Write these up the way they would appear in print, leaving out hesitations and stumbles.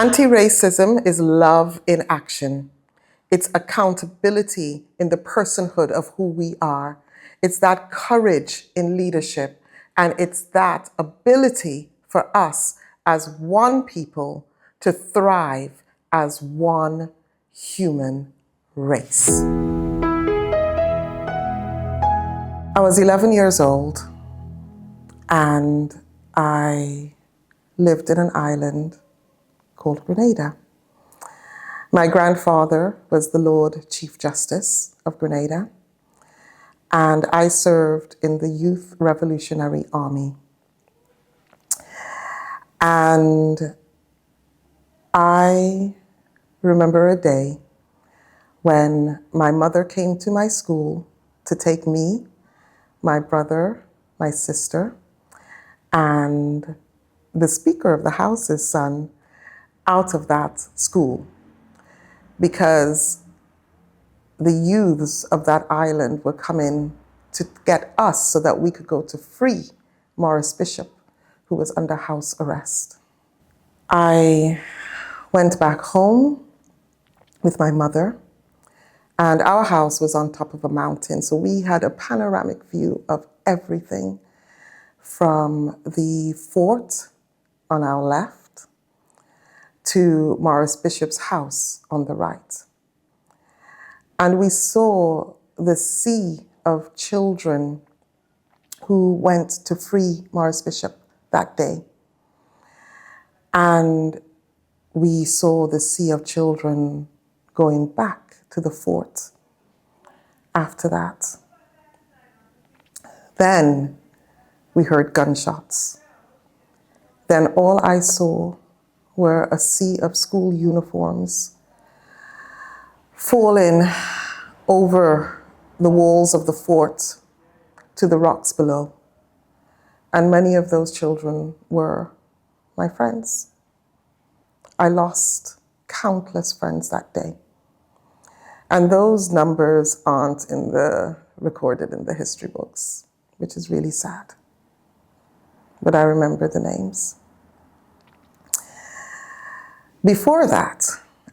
Anti-racism is love in action. It's accountability in the personhood of who we are. It's that courage in leadership. And it's that ability for us as one people to thrive as one human race. I was 11 years old and I lived in an island called Grenada. My grandfather was the Lord Chief Justice of Grenada, and I served in the Youth Revolutionary Army. And I remember a day when my mother came to my school to take me, my brother, my sister, and the Speaker of the House's son out of that school, because the youths of that island were coming to get us so that we could go to free Maurice Bishop, who was under house arrest. I went back home with my mother, and our house was on top of a mountain, so we had a panoramic view of everything from the fort on our left to Maurice Bishop's house on the right. And we saw the sea of children who went to free Maurice Bishop that day. And we saw the sea of children going back to the fort after that. Then we heard gunshots. Then all I saw were a sea of school uniforms falling over the walls of the fort to the rocks below. And many of those children were my friends. I lost countless friends that day. And those numbers aren't recorded in the history books, which is really sad. But I remember the names. Before that,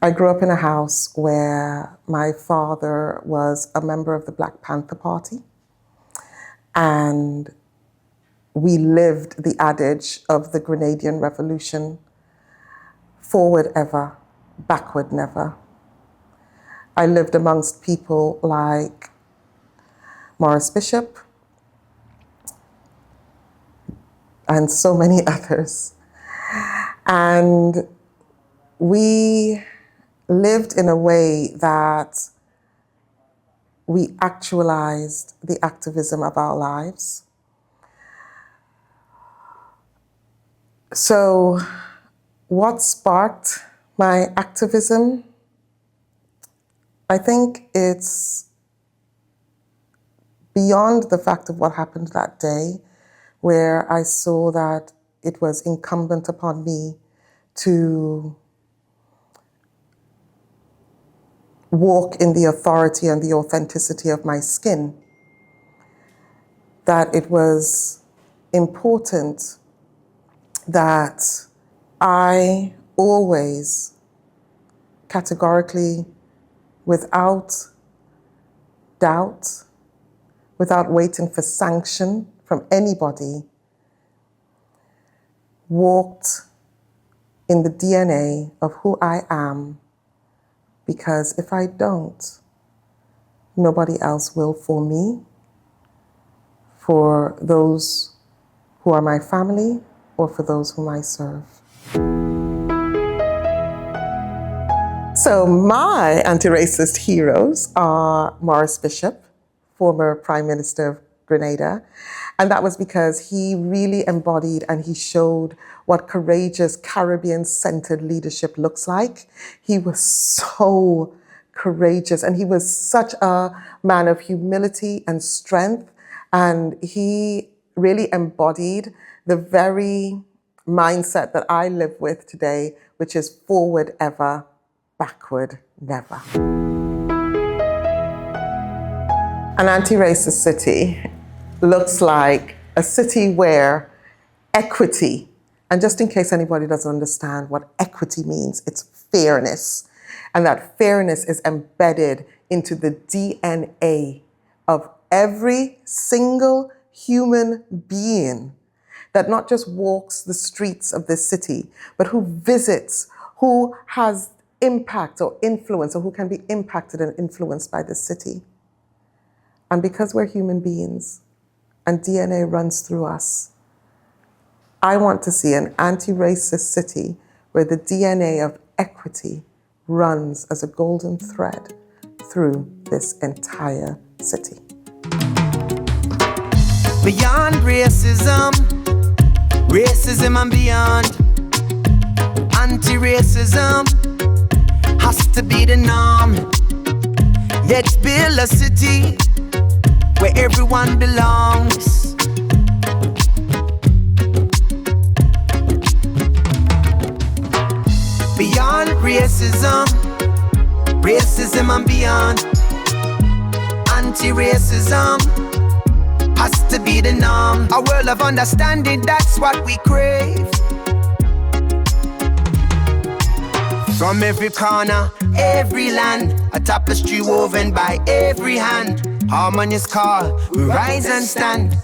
I grew up in a house where my father was a member of the Black Panther Party. And we lived the adage of the Grenadian Revolution: forward ever, backward never. I lived amongst people like Maurice Bishop and so many others. And we lived in a way that we actualized the activism of our lives. So what sparked my activism? I think it's beyond the fact of what happened that day, where I saw that it was incumbent upon me to walk in the authority and the authenticity of my skin, that it was important that I always categorically, without doubt, without waiting for sanction from anybody, walked in the DNA of who I am, because if I don't, nobody else will for me, for those who are my family, or for those whom I serve. So my anti-racist heroes are Maurice Bishop, former Prime Minister of Grenada, and that was because he really embodied and he showed what courageous Caribbean-centered leadership looks like. He was so courageous, and he was such a man of humility and strength, and he really embodied the very mindset that I live with today, which is forward ever, backward never. An anti-racist city looks like a city where equity And just in case anybody doesn't understand what equity means, it's fairness. And that fairness is embedded into the DNA of every single human being that not just walks the streets of this city, but who visits, who has impact or influence, or who can be impacted and influenced by this city. And because we're human beings and DNA runs through us, I want to see an anti-racist city where the DNA of equity runs as a golden thread through this entire city. Beyond racism, racism and beyond, anti-racism has to be the norm. Let's build a city where everyone belongs. Beyond racism, racism and beyond, anti-racism has to be the norm. A world of understanding, that's what we crave. From every corner, every land, a tapestry woven by every hand. Harmonious call, we rise and stand.